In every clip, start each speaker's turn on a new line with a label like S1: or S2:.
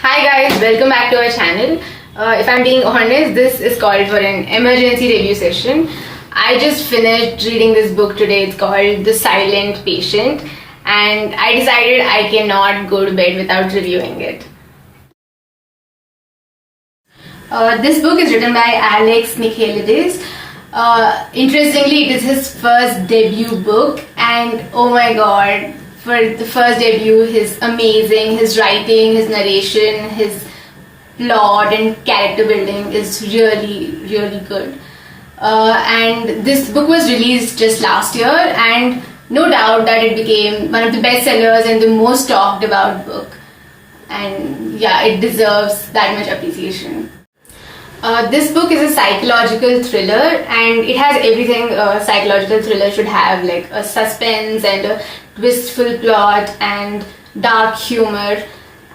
S1: Hi guys, welcome back to our channel. If I'm being honest, this is called for an emergency review session. I just finished reading this book today. It's called The Silent Patient, and I decided I cannot go to bed without reviewing it. This book is written by Alex Michaelides. Interestingly, it is his first debut book, and oh my god, for the first debut, he's amazing. His writing, his narration, his plot and character building is really good. And this book was released just last year, and no doubt that it became one of the best sellers and the most talked about book. And yeah, it deserves that much appreciation. This book is a psychological thriller, and it has everything a psychological thriller should have, like a suspense and a twistful plot and dark humor.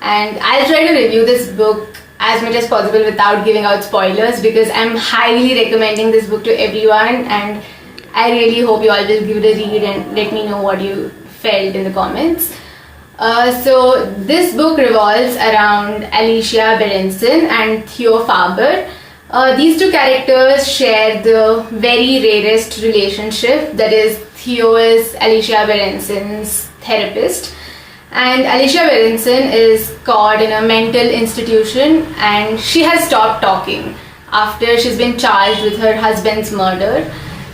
S1: And I'll try to review this book as much as possible without giving out spoilers, because I'm highly recommending this book to everyone, and I really hope you all will give it a read and let me know what you felt in the comments. So this book revolves around Alicia Berenson and Theo Faber. These two characters share the very rarest relationship, that is, Theo is Alicia Berenson's therapist, and Alicia Berenson is caught in a mental institution, and she has stopped talking after she's been charged with her husband's murder.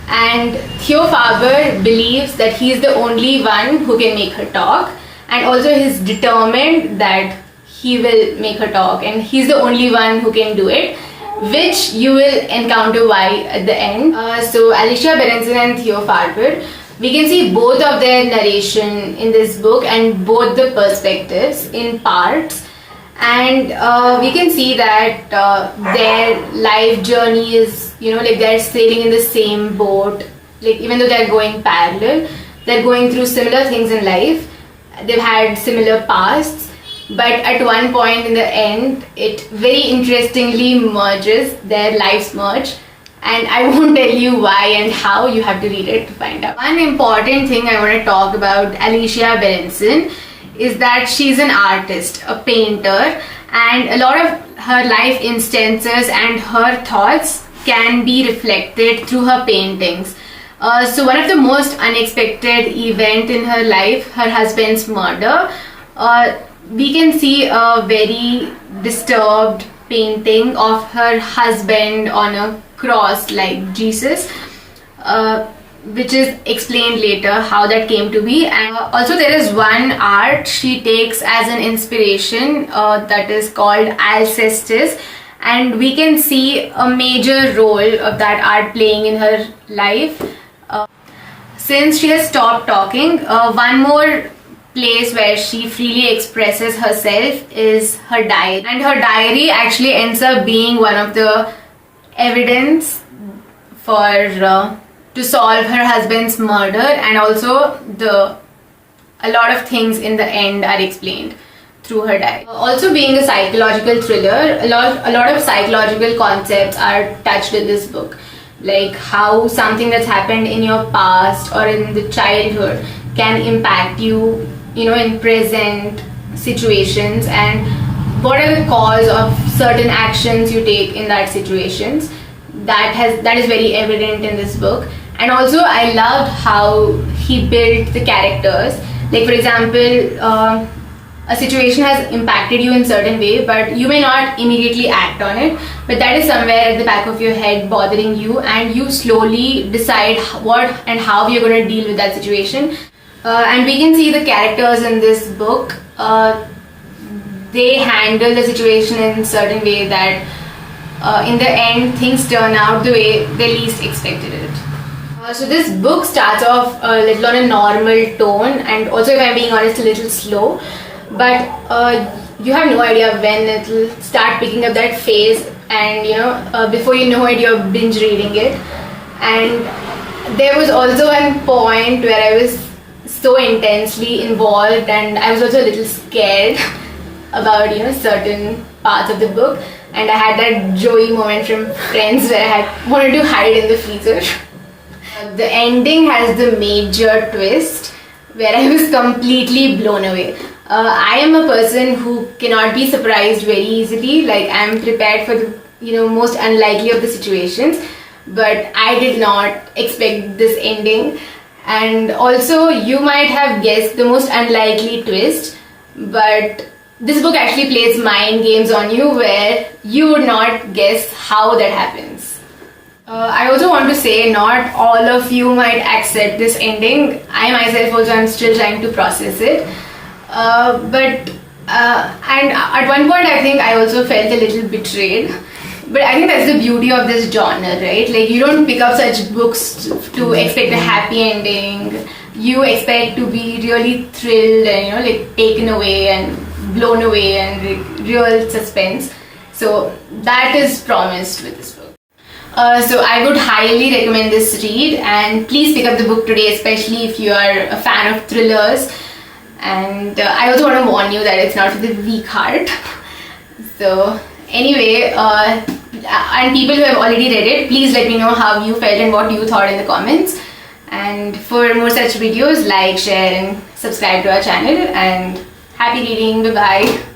S1: And Theo Faber believes that he's the only one who can make her talk, and also he's determined that he will make her talk, and he's the only one who can do it, which you will encounter why at the end. So Alicia Berenson and Theo Faber, we can see both of their narration in this book and both the perspectives in parts, and we can see that their life journey is, like they're sailing in the same boat. Like, even though they're going parallel, they're going through similar things in life, they've had similar pasts, but at one point in the end, it very interestingly merges, their lives merge, and I won't tell you why and how. You have to read it to find out. One important thing I want to talk about Alicia Berenson is that she's an artist, a painter, and a lot of her life instances and her thoughts can be reflected through her paintings. So one of the most unexpected event in her life, her husband's murder, we can see a very disturbed painting of her husband on a cross like Jesus, which is explained later how that came to be. And also there is one art she takes as an inspiration that is called Alcestis, and we can see a major role of that art playing in her life. Since she has stopped talking, one more place where she freely expresses herself is her diary, and her diary actually ends up being one of the evidence for to solve her husband's murder, and also a lot of things in the end are explained through her diary. Also, being a psychological thriller, a lot of psychological concepts are touched in this book, like how something that's happened in your past or in the childhood can impact you, in present situations, and what are the cause of certain actions you take in that situations. That is very evident in this book. And also I loved how he built the characters. Like, for example, a situation has impacted you in certain way, but you may not immediately act on it, but that is somewhere at the back of your head bothering you, and you slowly decide what and how you're going to deal with that situation. And we can see the characters in this book, they handle the situation in certain way that in the end things turn out the way they least expected it. So this book starts off a little on a normal tone, and also, if I'm being honest, a little slow, but you have no idea when it will start picking up that phase, and before you know it, you're binge reading it. And there was also one point where I was so intensely involved, and I was also a little scared about certain parts of the book, and I had that Joey moment from Friends where I wanted to hide in the freezer. The ending has the major twist where I was completely blown away. I am a person who cannot be surprised very easily. Like, I'm prepared for the most unlikely of the situations, but I did not expect this ending. And also, you might have guessed the most unlikely twist, but this book actually plays mind games on you where you would not guess how that happens. I also want to say not all of you might accept this ending. I myself also am still trying to process it. And at one point I think I also felt a little betrayed. But I think that's the beauty of this genre, right? Like, you don't pick up such books to expect a happy ending. You expect to be really thrilled and like taken away and blown away and real suspense. So that is promised with this book. So I would highly recommend this read, and please pick up the book today, especially if you are a fan of thrillers. And I also want to warn you that it's not for the weak heart. So anyway, and people who have already read it, please let me know how you felt and what you thought in the comments. And for more such videos, like, share and subscribe to our channel. And happy reading. Bye bye.